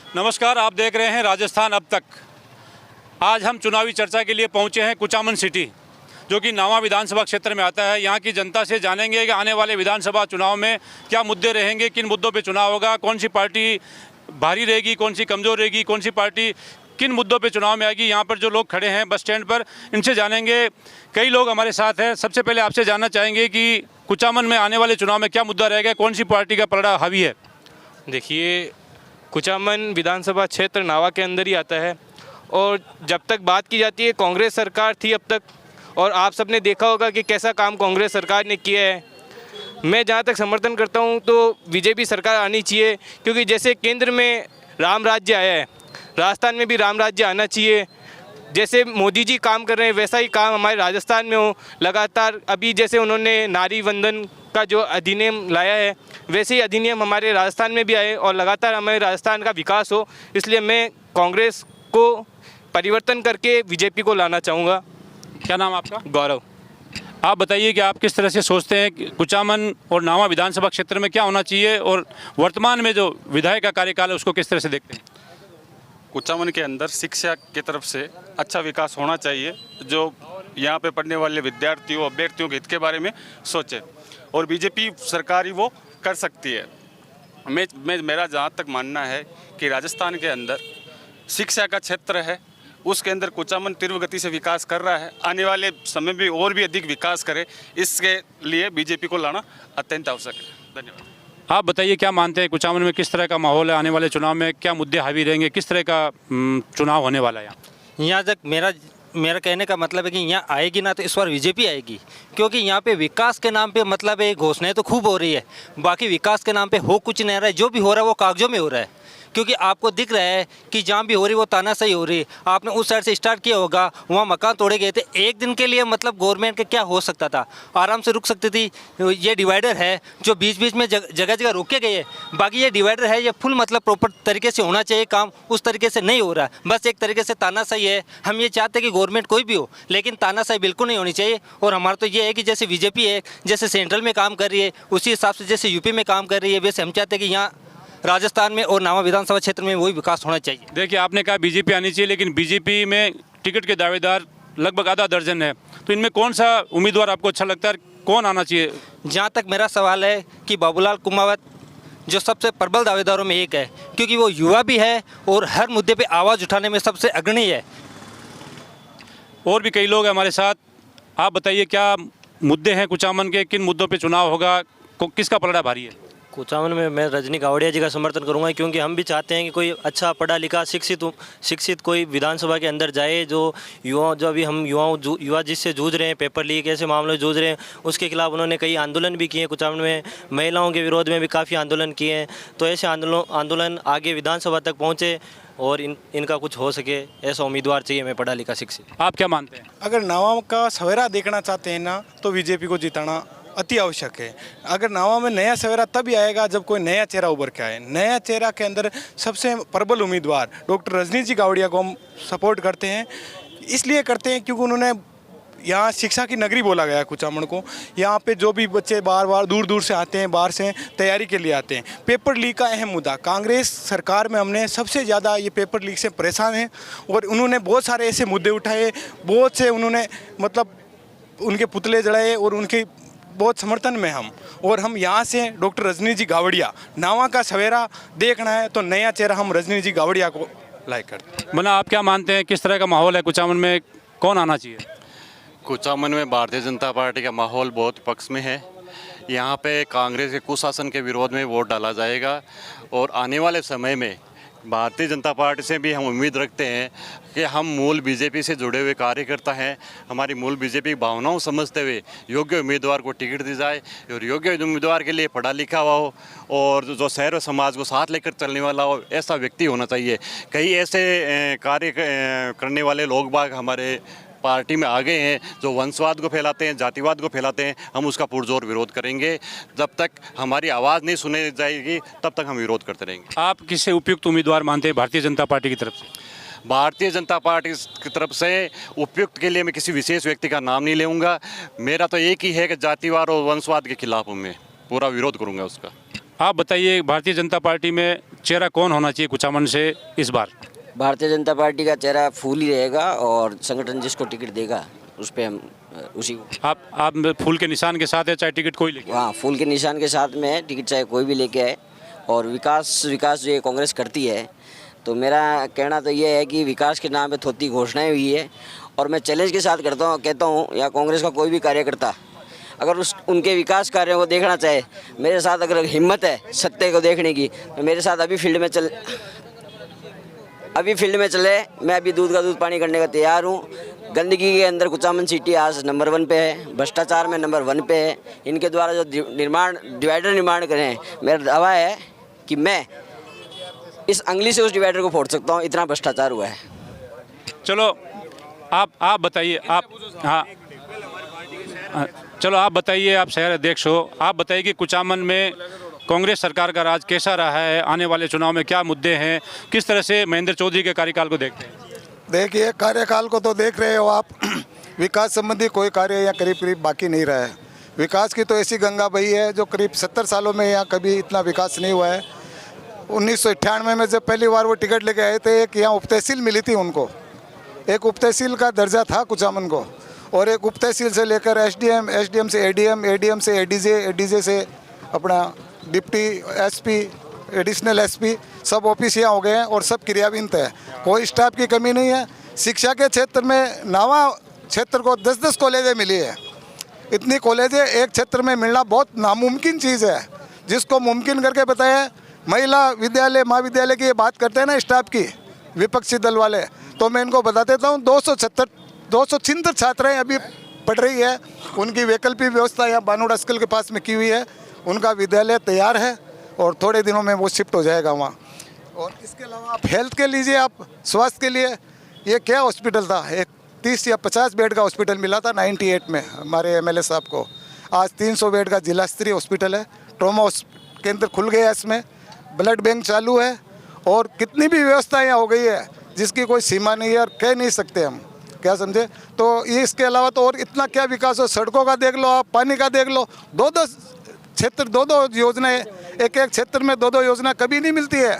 नमस्कार, आप देख रहे हैं राजस्थान अब तक। आज हम चुनावी चर्चा के लिए पहुंचे हैं कुचामन सिटी, जो कि नावा विधानसभा क्षेत्र में आता है। यहाँ की जनता से जानेंगे कि आने वाले विधानसभा चुनाव में क्या मुद्दे रहेंगे, किन मुद्दों पे चुनाव होगा, कौन सी पार्टी भारी रहेगी, कौन सी कमज़ोर रहेगी, कौन सी पार्टी किन मुद्दों पे चुनाव में आएगी। यहाँ पर जो लोग खड़े हैं बस स्टैंड पर, इनसे जानेंगे। कई लोग हमारे साथ हैं। सबसे पहले आपसे जानना चाहेंगे कि कुचामन में आने वाले चुनाव में क्या मुद्दा रहेगा, कौन सी पार्टी का पलड़ा हावी है। देखिए, कुचामन विधानसभा क्षेत्र नावा के अंदर ही आता है और जब तक बात की जाती है कांग्रेस सरकार थी अब तक, और आप सबने देखा होगा कि कैसा काम कांग्रेस सरकार ने किया है। मैं जहाँ तक समर्थन करता हूँ तो बीजेपी सरकार आनी चाहिए, क्योंकि जैसे केंद्र में राम राज्य आया है, राजस्थान में भी राम राज्य आना चाहिए। जैसे मोदी जी काम कर रहे हैं वैसा ही काम हमारे राजस्थान में हो लगातार। अभी जैसे उन्होंने नारी वंदन का जो अधिनियम लाया है, वैसे ही अधिनियम हमारे राजस्थान में भी आए और लगातार हमारे राजस्थान का विकास हो। इसलिए मैं कांग्रेस को परिवर्तन करके बीजेपी को लाना चाहूँगा। क्या नाम आपका? गौरव। आप बताइए कि आप किस तरह से सोचते हैं कि कुचामन और नावा विधानसभा क्षेत्र में क्या होना चाहिए, और वर्तमान में जो विधायक का कार्यकाल है उसको किस तरह से देखते हैं? कुचामन के अंदर शिक्षा की तरफ से अच्छा विकास होना चाहिए, जो यहाँ पे पढ़ने वाले विद्यार्थियों अभ्यर्थियों के हित के बारे में सोचे, और बीजेपी सरकार ही वो कर सकती है। मेरा जहाँ तक मानना है कि राजस्थान के अंदर शिक्षा का क्षेत्र है, उसके अंदर कुचामन तीव्र गति से विकास कर रहा है। आने वाले समय में और भी अधिक विकास करे, इसके लिए बीजेपी को लाना अत्यंत आवश्यक है। धन्यवाद। आप बताइए, क्या मानते हैं कुचामन में किस तरह का माहौल है, आने वाले चुनाव में क्या मुद्दे हावी रहेंगे, किस तरह का चुनाव होने वाला है यहाँ? यहाँ तक मेरा कहने का मतलब है कि यहाँ आएगी ना तो इस बार बीजेपी आएगी, क्योंकि यहाँ पे विकास के नाम पे मतलब है घोषणाएं तो खूब हो रही है, बाकी विकास के नाम पे हो कुछ नहीं रहा है। जो भी हो रहा है वो कागजों में हो रहा है, क्योंकि आपको दिख रहा है कि जहाँ भी हो रही वो तानाशाही हो रही है। आपने उस साइड से स्टार्ट किया होगा, वहाँ मकान तोड़े गए थे। एक दिन के लिए मतलब गवर्नमेंट के क्या हो सकता था, आराम से रुक सकती थी। ये डिवाइडर है जो बीच बीच में जगह जगह रोके गए हैं। बाकी ये डिवाइडर है, ये फुल मतलब प्रॉपर तरीके से होना चाहिए काम, उस तरीके से नहीं हो रहा है। बस एक तरीके से तानाशाही है। हम ये चाहते हैं कि गवर्नमेंट कोई भी हो, लेकिन तानाशाही बिल्कुल नहीं होनी चाहिए। और हमारा तो ये है कि जैसे बीजेपी है, जैसे सेंट्रल में काम कर रही है, उसी हिसाब से जैसे यूपी में काम कर रही है, वैसे हम चाहते हैं कि यहाँ राजस्थान में और नावा विधानसभा क्षेत्र में वही विकास होना चाहिए। देखिए, आपने कहा बीजेपी आनी चाहिए, लेकिन बीजेपी में टिकट के दावेदार लगभग आधा दर्जन है, तो इनमें कौन सा उम्मीदवार आपको अच्छा लगता है, कौन आना चाहिए? जहाँ तक मेरा सवाल है कि बाबूलाल कुमावत जो सबसे प्रबल दावेदारों में एक है, क्योंकि वो युवा भी है और हर मुद्दे पे आवाज़ उठाने में सबसे अग्रणी है। और भी कई लोग हैं हमारे साथ। आप बताइए, क्या मुद्दे हैं कुचामन के, किन मुद्दों पे चुनाव होगा, किसका पलड़ा भारी है? कुचामन में मैं रजनी गावड़िया जी का समर्थन करूंगा, क्योंकि हम भी चाहते हैं कि कोई अच्छा पढ़ा लिखा शिक्षित कोई विधानसभा के अंदर जाए। जो अभी हम युवा जिससे जूझ रहे हैं, पेपर लीक ऐसे मामलों में जूझ रहे हैं, उसके खिलाफ उन्होंने कई आंदोलन भी किए हैं। कुचामन में महिलाओं के विरोध में भी काफ़ी आंदोलन किए हैं। तो ऐसे आंदोलन आगे विधानसभा तक पहुँचे और इनका कुछ हो सके, ऐसा उम्मीदवार चाहिए हमें पढ़ा लिखा शिक्षित। आप क्या मानते हैं? अगर नावा का सवेरा देखना चाहते हैं ना, तो बीजेपी को जिताना अति आवश्यक है। अगर नावा में नया सवेरा तभी आएगा जब कोई नया चेहरा उभर के आए। नया चेहरा के अंदर सबसे प्रबल उम्मीदवार डॉक्टर रजनी जी गावड़िया को हम सपोर्ट करते हैं। इसलिए करते हैं क्योंकि उन्होंने यहाँ शिक्षा की नगरी बोला गया है कुचामन को। यहाँ पे जो भी बच्चे बार दूर दूर से आते हैं, बाहर से तैयारी के लिए आते हैं। पेपर लीक का अहम मुद्दा, कांग्रेस सरकार में हमने सबसे ज़्यादा ये पेपर लीक से परेशान हैं, और उन्होंने बहुत सारे ऐसे मुद्दे उठाए, बहुत से उन्होंने मतलब उनके पुतले जलाए, और उनके बहुत समर्थन में हम यहाँ से डॉक्टर रजनी जी गावड़िया, नावा का सवेरा देखना है तो नया चेहरा हम रजनी जी गावड़िया को लाइक करते हैं। मना, आप क्या मानते हैं, किस तरह का माहौल है कुचामन में, कौन आना चाहिए? कुचामन में भारतीय जनता पार्टी का माहौल बहुत पक्ष में है। यहाँ पे कांग्रेस के कुशासन के विरोध में वोट डाला जाएगा, और आने वाले समय में भारतीय जनता पार्टी से भी हम उम्मीद रखते हैं कि हम मूल बीजेपी से जुड़े हुए कार्यकर्ता हैं। हमारी मूल बीजेपी की भावनाओं समझते हुए योग्य उम्मीदवार को टिकट दी जाए, और योग्य उम्मीदवार के लिए पढ़ा लिखा हुआ हो और जो शहर और समाज को साथ लेकर चलने वाला हो, ऐसा व्यक्ति होना चाहिए। कई ऐसे कार्य करने वाले लोग बाग हमारे पार्टी में आ गए हैं जो वंशवाद को फैलाते हैं, जातिवाद को फैलाते हैं। हम उसका पुरजोर विरोध करेंगे। जब तक हमारी आवाज़ नहीं सुनी जाएगी तब तक हम विरोध करते रहेंगे। आप किससे उपयुक्त उम्मीदवार मानते हैं भारतीय जनता पार्टी की तरफ से? भारतीय जनता पार्टी की तरफ से उपयुक्त के लिए मैं किसी विशेष व्यक्ति का नाम नहीं लूँगा। मेरा तो एक ही है कि जातिवाद और वंशवाद के खिलाफ मैं पूरा विरोध करूँगा उसका। आप बताइए, भारतीय जनता पार्टी में चेहरा कौन होना चाहिए कुचामन से इस बार? भारतीय जनता पार्टी का चेहरा फूल ही रहेगा और संगठन जिसको टिकट देगा उस पर हम उसी को। आप फूल के निशान के साथ है, चाहे टिकट कोई लेके? हाँ, फूल के निशान के साथ में है, टिकट चाहे कोई भी लेके आए। और विकास जो ये कांग्रेस करती है, तो मेरा कहना तो ये है कि विकास के नाम पे थोड़ी घोषणाएं हुई है। और मैं चैलेंज के साथ कहता हूँ या कांग्रेस का कोई भी कार्यकर्ता अगर उनके विकास कार्यों को देखना चाहे, मेरे साथ अगर हिम्मत है सत्य को देखने की, तो मेरे साथ अभी फील्ड में चले। मैं अभी दूध का दूध पानी करने का तैयार हूँ। गंदगी के अंदर कुचामन सिटी आज नंबर 1 पे है, भ्रष्टाचार में नंबर 1 पे है। इनके द्वारा जो डिवाइडर निर्माण करें, मेरा दावा है कि मैं इस अंगली से उस डिवाइडर को फोड़ सकता हूँ, इतना भ्रष्टाचार हुआ है। चलो आप बताइए, चलो आप बताइए, आप शहर अध्यक्ष हो, आप बताइए कि कुचामन में कांग्रेस सरकार का राज कैसा रहा है? आने वाले चुनाव में क्या मुद्दे हैं? किस तरह से महेंद्र चौधरी के कार्यकाल को देखते हैं? देखिए, कार्यकाल को तो देख रहे हो आप। विकास संबंधी कोई कार्य यहाँ करीब बाकी नहीं रहा है। विकास की तो ऐसी गंगा बही है जो करीब 70 सालों में यहाँ कभी इतना विकास नहीं हुआ है। 1998 में जब पहली बार वो टिकट लेके आए थे, एक यहाँ उप तहसील मिली थी उनको, एक उप तहसील का दर्जा था कुचामन को, और एक उप तहसील से लेकर एसडीएम से एडीएम से एडीजे से अपना डिप्टी एसपी, एडिशनल एसपी, सब ऑफिस यहाँ हो गए हैं और सब क्रियान्वित है। कोई स्टाफ की कमी नहीं है। शिक्षा के क्षेत्र में नावा क्षेत्र को 10-10 कॉलेजें मिली है। इतनी कॉलेजें एक क्षेत्र में मिलना बहुत नामुमकिन चीज़ है, जिसको मुमकिन करके बताया। महिला विद्यालय, महाविद्यालय की ये बात करते हैं ना स्टाफ की, विपक्षी दल वाले, तो मैं इनको बता देता हूँ 276 छात्राएँ अभी पढ़ रही है। उनकी वैकल्पिक व्यवस्था यहाँ बानोड़ अस्कल के पास में की हुई है। उनका विद्यालय तैयार है और थोड़े दिनों में वो शिफ्ट हो जाएगा वहाँ। और इसके अलावा आप हेल्थ के लीजिए, आप स्वास्थ्य के लिए, ये क्या हॉस्पिटल था, एक 30 या 50 बेड का हॉस्पिटल मिला था 98 में हमारे एमएलए साहब को। आज 300 बेड का जिला स्तरीय हॉस्पिटल है। ट्रॉमा केंद्र खुल गया, इसमें ब्लड बैंक चालू है और कितनी भी व्यवस्था यहाँ हो गई है जिसकी कोई सीमा नहीं है और कह नहीं सकते हम, क्या समझे। तो ये इसके अलावा तो और इतना क्या विकास हो, सड़कों का देख लो आप, पानी का देख लो, 2-2 क्षेत्र 2-2 योजनाएं, एक क्षेत्र में 2-2 योजना कभी नहीं मिलती है।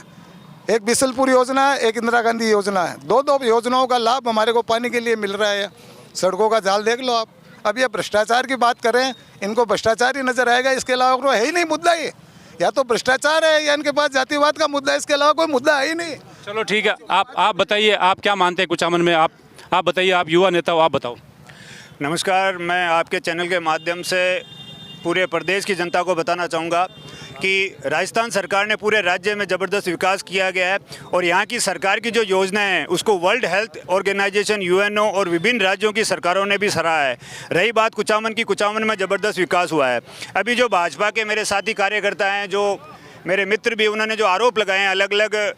एक बिसलपुर योजना है, एक इंदिरा गांधी योजना है, 2-2 योजनाओं का लाभ हमारे को पानी के लिए मिल रहा है। सड़कों का जाल देख लो आप। अब ये भ्रष्टाचार की बात करें, इनको भ्रष्टाचार ही नजर आएगा, इसके अलावा कोई है ही नहीं मुद्दा। ये या तो भ्रष्टाचार है या इनके पास जातिवाद का मुद्दा है, इसके अलावा कोई मुद्दा है ही नहीं। चलो ठीक है, आप बताइए, आप क्या मानते हैं कुचामन में? आप बताइए, आप युवा नेता हो, आप बताओ। नमस्कार, मैं आपके चैनल के माध्यम से पूरे प्रदेश की जनता को बताना चाहूँगा कि राजस्थान सरकार ने पूरे राज्य में ज़बरदस्त विकास किया गया है और यहाँ की सरकार की जो योजनाएं हैं उसको वर्ल्ड हेल्थ ऑर्गेनाइजेशन, यूएनओ और विभिन्न राज्यों की सरकारों ने भी सराहा है। रही बात कुचामन की, कुचामन में ज़बरदस्त विकास हुआ है। अभी जो भाजपा के मेरे साथी कार्यकर्ता हैं, जो मेरे मित्र भी, उन्होंने जो आरोप लगाए हैं अलग अलग,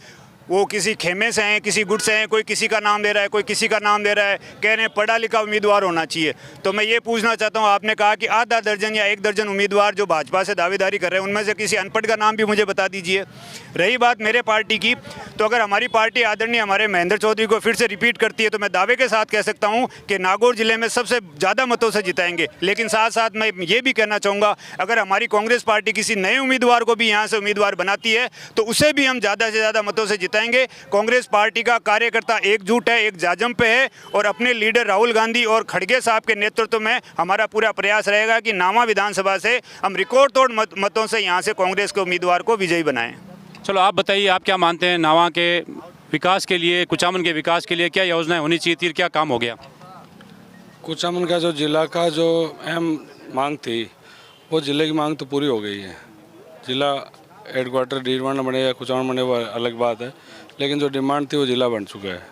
वो किसी खेमे से हैं, किसी गुट से हैं, कोई किसी का नाम दे रहा है, कोई किसी का नाम दे रहा है, कह रहे हैं पढ़ा लिखा उम्मीदवार होना चाहिए। तो मैं ये पूछना चाहता हूँ, आपने कहा कि आधा दर्जन या 1 दर्जन उम्मीदवार जो भाजपा से दावेदारी कर रहे हैं, उनमें से किसी अनपढ़ का नाम भी मुझे बता दीजिए। रही बात मेरे पार्टी की, तो अगर हमारी पार्टी आदरणीय हमारे महेंद्र चौधरी को फिर से रिपीट करती है तो मैं दावे के साथ कह सकता हूँ कि नागौर जिले में सबसे ज़्यादा मतों से जिताएंगे। लेकिन साथ साथ मैं ये भी कहना चाहूँगा, अगर हमारी कांग्रेस पार्टी किसी नए उम्मीदवार को भी यहाँ से उम्मीदवार बनाती है तो उसे भी हम ज़्यादा से ज़्यादा मतों से जिताएंगे। कांग्रेस पार्टी का कार्यकर्ता एकजुट है, एक जाजम पे है और अपने लीडर राहुल गांधी और खड़गे साहब के नेतृत्व में हमारा पूरा प्रयास रहेगा कि नावा विधानसभा से हम रिकॉर्ड तोड़ मतों से यहाँ से कांग्रेस के उम्मीदवार को विजयी बनाएं। चलो आप बताइए, आप क्या मानते हैं नावा के विकास के लिए, कुचामन के विकास के लिए क्या योजनाएं होनी चाहिए थी, क्या काम हो गया? कुचामन का जो जिला का जो अहम मांग थी, वो जिले की मांग तो पूरी हो गई है। जिला हेडक्वार्टर डीडवाना बने या कुचामन बने वो अलग बात है, लेकिन जो डिमांड थी वो जिला बन चुका है।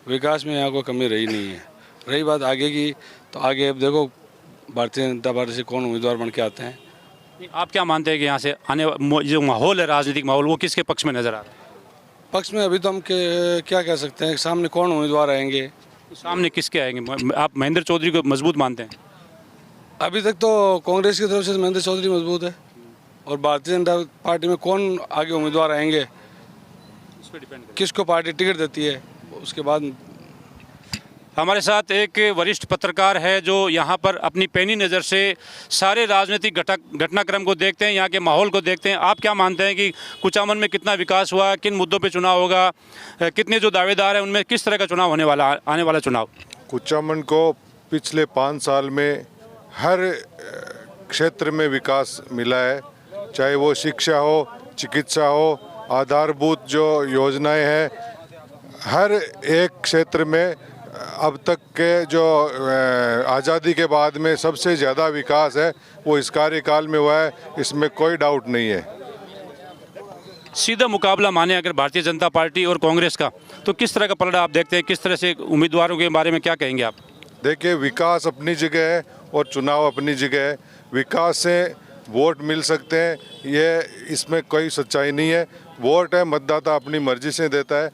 विकास में यहाँ कोई कमी रही नहीं है। रही बात आगे की, तो आगे अब देखो भारतीय जनता पार्टी से कौन उम्मीदवार बन के आते हैं। आप क्या मानते हैं कि यहाँ से आने जो माहौल है, राजनीतिक माहौल, वो किसके पक्ष में नज़र आ रहा है? पक्ष में अभी तो हम क्या कह सकते हैं, सामने कौन उम्मीदवार आएंगे, सामने किसके आएंगे? आप महेंद्र चौधरी को मजबूत मानते हैं? अभी तक तो कांग्रेस की तरफ से महेंद्र चौधरी मजबूत है और भारतीय जनता पार्टी में कौन आगे उम्मीदवार आएंगे, किसको पार्टी टिकट देती है, उसके बाद हमारे साथ एक वरिष्ठ पत्रकार है जो यहाँ पर अपनी पैनी नज़र से सारे राजनीतिक घटनाक्रम को देखते हैं, यहाँ के माहौल को देखते हैं। आप क्या मानते हैं कि कुचामन में कितना विकास हुआ, किन मुद्दों पे चुनाव होगा, कितने जो दावेदार हैं उनमें किस तरह का चुनाव होने वाला आने वाला चुनाव? कुचामन को पिछले 5 साल में हर क्षेत्र में विकास मिला है, चाहे वो शिक्षा हो, चिकित्सा हो, आधारभूत जो योजनाएं हैं, हर एक क्षेत्र में अब तक के जो आज़ादी के बाद में सबसे ज़्यादा विकास है वो इस कार्यकाल में हुआ है, इसमें कोई डाउट नहीं है। सीधा मुकाबला माने अगर भारतीय जनता पार्टी और कांग्रेस का, तो किस तरह का पलड़ा आप देखते हैं? किस तरह से उम्मीदवारों के बारे में क्या कहेंगे आप? देखिए, विकास अपनी जगह है और चुनाव अपनी जगह है। विकास से वोट मिल सकते हैं, ये इसमें कोई सच्चाई नहीं है। वोट है, मतदाता अपनी मर्जी से देता है।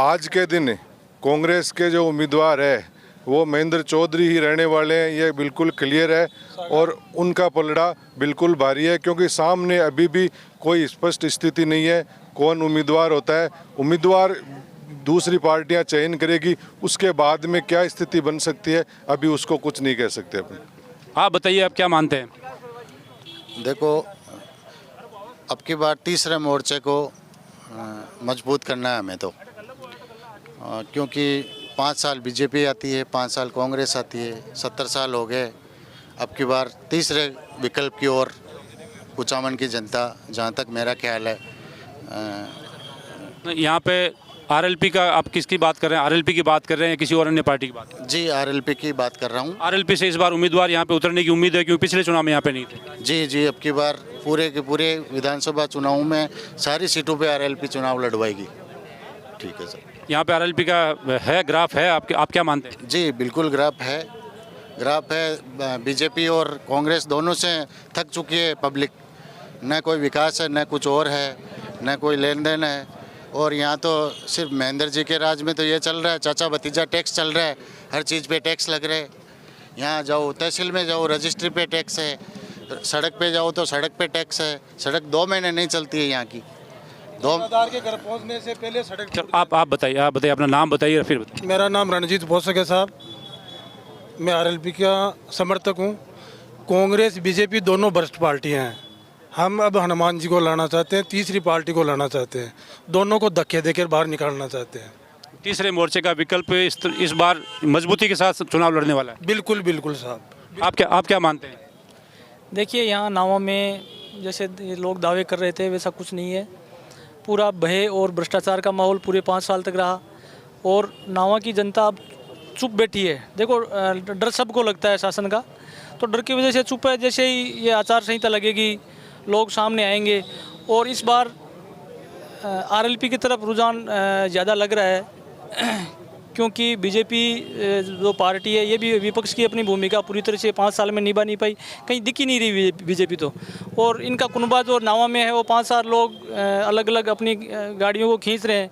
आज के दिन कांग्रेस के जो उम्मीदवार है वो महेंद्र चौधरी ही रहने वाले हैं, ये बिल्कुल क्लियर है, और उनका पलड़ा बिल्कुल भारी है, क्योंकि सामने अभी भी कोई स्पष्ट स्थिति नहीं है कौन उम्मीदवार होता है। उम्मीदवार दूसरी पार्टियां चयन करेगी, उसके बाद में क्या स्थिति बन सकती है अभी उसको कुछ नहीं कह सकते अपन। आप बताइए, आप क्या मानते हैं? देखो, अब की बार तीसरे मोर्चे को मजबूत करना है हमें तो, क्योंकि 5 साल बीजेपी आती है, 5 साल कांग्रेस आती है, 70 साल हो गए। अब की बार तीसरे विकल्प की ओर कुचामन की जनता, जहाँ तक मेरा ख्याल है। यहाँ पे आरएलपी का आप किसकी बात कर रहे हैं? आरएलपी की बात कर रहे हैं या किसी और अन्य पार्टी की बात? जी, आरएलपी की बात कर रहा हूँ। आरएलपी से इस बार उम्मीदवार यहाँ पे उतरने की उम्मीद है, क्योंकि पिछले चुनाव में यहाँ पे नहीं थे। जी, अब की बार पूरे के पूरे विधानसभा चुनाव में सारी सीटों पे आरएलपी चुनाव लड़वाएगी। ठीक है सर। यहाँ पे आरएलपी का है, ग्राफ है, आप क्या मानते हैं? जी, बिल्कुल ग्राफ है। बीजेपी और कांग्रेस दोनों से थक चुकी है पब्लिक। न कोई विकास है, न कुछ और है, न कोई लेन देन है। और यहाँ तो सिर्फ महेंद्र जी के राज में तो ये चल रहा है, चाचा भतीजा टैक्स चल रहा है, हर चीज़ पे टैक्स लग रहे हैं। यहाँ जाओ, तहसील में जाओ, रजिस्ट्री पे टैक्स है, सड़क पे जाओ तो सड़क पे टैक्स है। सड़क 2 महीने नहीं चलती है यहाँ की। के घर पहुँचने से पहले सड़क। आप बताइए अपना नाम बताइए, फिर बताइए। मेरा नाम रणजीत भोसक है साहब, मैं आरएलपी का समर्थक हूँ। कांग्रेस बीजेपी दोनों भ्रष्ट पार्टियाँ हैं। हम अब हनुमान जी को लाना चाहते हैं, तीसरी पार्टी को लाना चाहते हैं, दोनों को धक्के देकर बाहर निकालना चाहते हैं। तीसरे मोर्चे का विकल्प इस बार मजबूती के साथ चुनाव लड़ने वाला है। बिल्कुल साहब। आप क्या मानते हैं? देखिए, यहाँ नावा में जैसे लोग दावे कर रहे थे वैसा कुछ नहीं है। पूरा भय और भ्रष्टाचार का माहौल पूरे 5 साल तक रहा, और नावा की जनता अब चुप बैठी है। देखो, डर सबको लगता है शासन का, तो डर की वजह से चुप है। जैसे ही ये आचार संहिता लगेगी, लोग सामने आएंगे, और इस बार आरएलपी की तरफ रुझान ज़्यादा लग रहा है, क्योंकि बीजेपी जो पार्टी है ये भी विपक्ष की अपनी भूमिका पूरी तरह से 5 साल में निभा नहीं पाई, कहीं दिख ही नहीं रही बीजेपी तो। और इनका कुनबा जो नावा में है वो 5 साल लोग अलग अलग अपनी गाड़ियों को खींच रहे हैं,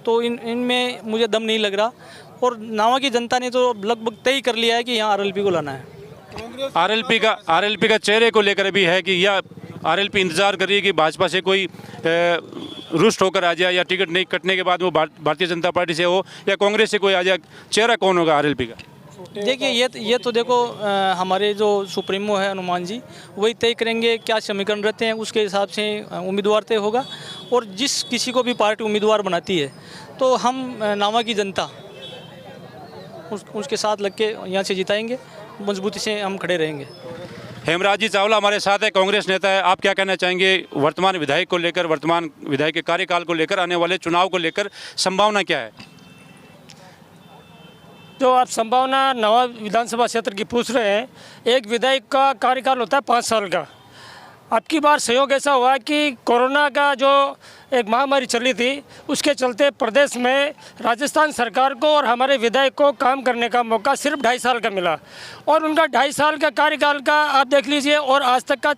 तो इनमें मुझे दम नहीं लग रहा। और नावा की जनता ने तो लगभग तय कर लिया है कि यहाँ आरएलपी को लाना है। आरएलपी का चेहरे को लेकर भी है कि यह आरएलपी इंतजार कर रही है कि भाजपा से कोई रुष्ट होकर आ जाए, या टिकट नहीं कटने के बाद वो भारतीय जनता पार्टी से हो या कांग्रेस से कोई आ जाए। चेहरा कौन होगा आरएलपी का? देखिए, ये तो देखो, हमारे जो सुप्रीमो है हनुमान जी, वही तय करेंगे क्या समीकरण रहते हैं, उसके हिसाब से उम्मीदवार तय होगा। और जिस किसी को भी पार्टी उम्मीदवार बनाती है, तो हम नावा की जनता उसके साथ लग के यहाँ से जिताएंगे, मजबूती से हम खड़े रहेंगे। हेमराज जी चावला हमारे साथ है, कांग्रेस नेता है। आप क्या कहना चाहेंगे वर्तमान विधायक को लेकर, वर्तमान विधायक के कार्यकाल को लेकर, आने वाले चुनाव को लेकर संभावना क्या है? जो आप संभावना नवा विधानसभा क्षेत्र की पूछ रहे हैं, एक विधायक का कार्यकाल होता है 5 साल का। अब की बार संयोग ऐसा हुआ कि कोरोना का जो एक महामारी चली थी, उसके चलते प्रदेश में राजस्थान सरकार को और हमारे विधायक को काम करने का मौका सिर्फ 2.5 साल का मिला, और उनका 2.5 साल का कार्यकाल का आप देख लीजिए। और आज तक का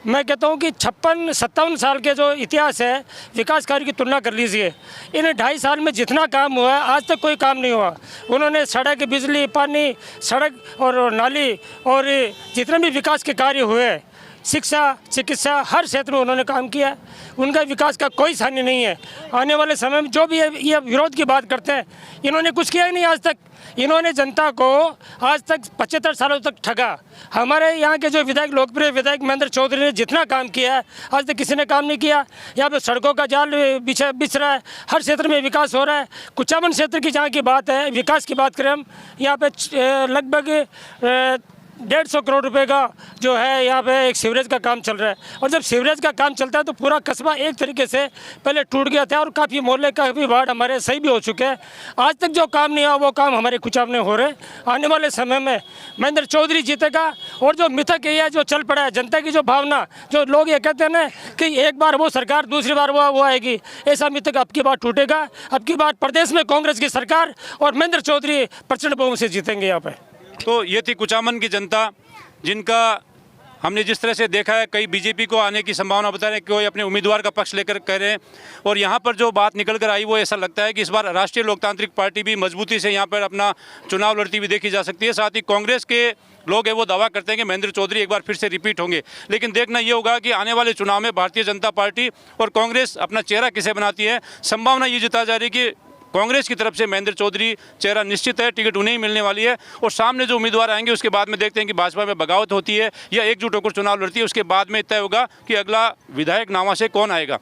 मैं कहता हूं कि 56-57 साल के जो इतिहास है विकास कार्य की तुलना कर लीजिए। इन 2.5 साल में जितना काम हुआ है, आज तक कोई काम नहीं हुआ। उन्होंने सड़क, बिजली, पानी, सड़क और नाली और जितने भी विकास के कार्य हुए, शिक्षा, चिकित्सा, हर क्षेत्र में उन्होंने काम किया है। उनका विकास का कोई सानी नहीं है। आने वाले समय में जो भी ये विरोध की बात करते हैं, इन्होंने कुछ किया ही नहीं आज तक। इन्होंने जनता को आज तक 75 सालों तक ठगा। हमारे यहाँ के जो विधायक, लोकप्रिय विधायक महेंद्र चौधरी ने जितना काम किया है, आज तक किसी ने काम नहीं किया। यहाँ पे सड़कों का जाल बिछ रहा है, हर क्षेत्र में विकास हो रहा है। कुचामन क्षेत्र की जहाँ की बात है, विकास की बात करें हम, यहाँ पे लगभग 150 करोड़ रुपए का जो है यहाँ पे एक सीवरेज का काम चल रहा है। और जब सीवरेज का काम चलता है तो पूरा कस्बा एक तरीके से पहले टूट गया था और काफ़ी मोहल्ले, काफ़ी वार्ड हमारे सही भी हो चुके हैं। आज तक जो काम नहीं हुआ वो काम हमारे कुचामन में हो रहे। आने वाले समय में महेंद्र चौधरी जीतेगा। और जो मिथक ये है, जो चल पड़ा है, जनता की जो भावना, जो लोग ये कहते हैं ना कि एक बार वो सरकार, दूसरी बार वो आएगी, ऐसा मिथक अब की बार टूटेगा। अब की बार प्रदेश में कांग्रेस की सरकार और महेंद्र चौधरी प्रचंड बहुमत से जीतेंगे यहाँ पे। तो ये थी कुचामन की जनता, जिनका हमने जिस तरह से देखा है, कई बीजेपी को आने की संभावना बता रहे हैं, कोई अपने उम्मीदवार का पक्ष लेकर कह रहे हैं। और यहाँ पर जो बात निकल कर आई वो ऐसा लगता है कि इस बार राष्ट्रीय लोकतांत्रिक पार्टी भी मजबूती से यहाँ पर अपना चुनाव लड़ती हुई देखी जा सकती है। साथ ही कांग्रेस के लोग हैं वो दावा करते हैं कि महेंद्र चौधरी एक बार फिर से रिपीट होंगे। लेकिन देखना ये होगा कि आने वाले चुनाव में भारतीय जनता पार्टी और कांग्रेस अपना चेहरा किसे बनाती है। संभावना ये जताई जा रही है कि कांग्रेस की तरफ से महेंद्र चौधरी चेहरा निश्चित है, टिकट उन्हें ही मिलने वाली है। और सामने जो उम्मीदवार आएंगे उसके बाद में देखते हैं कि भाजपा में बगावत होती है या एकजुट होकर चुनाव लड़ती है। उसके बाद में तय होगा कि अगला विधायक नावा से कौन आएगा।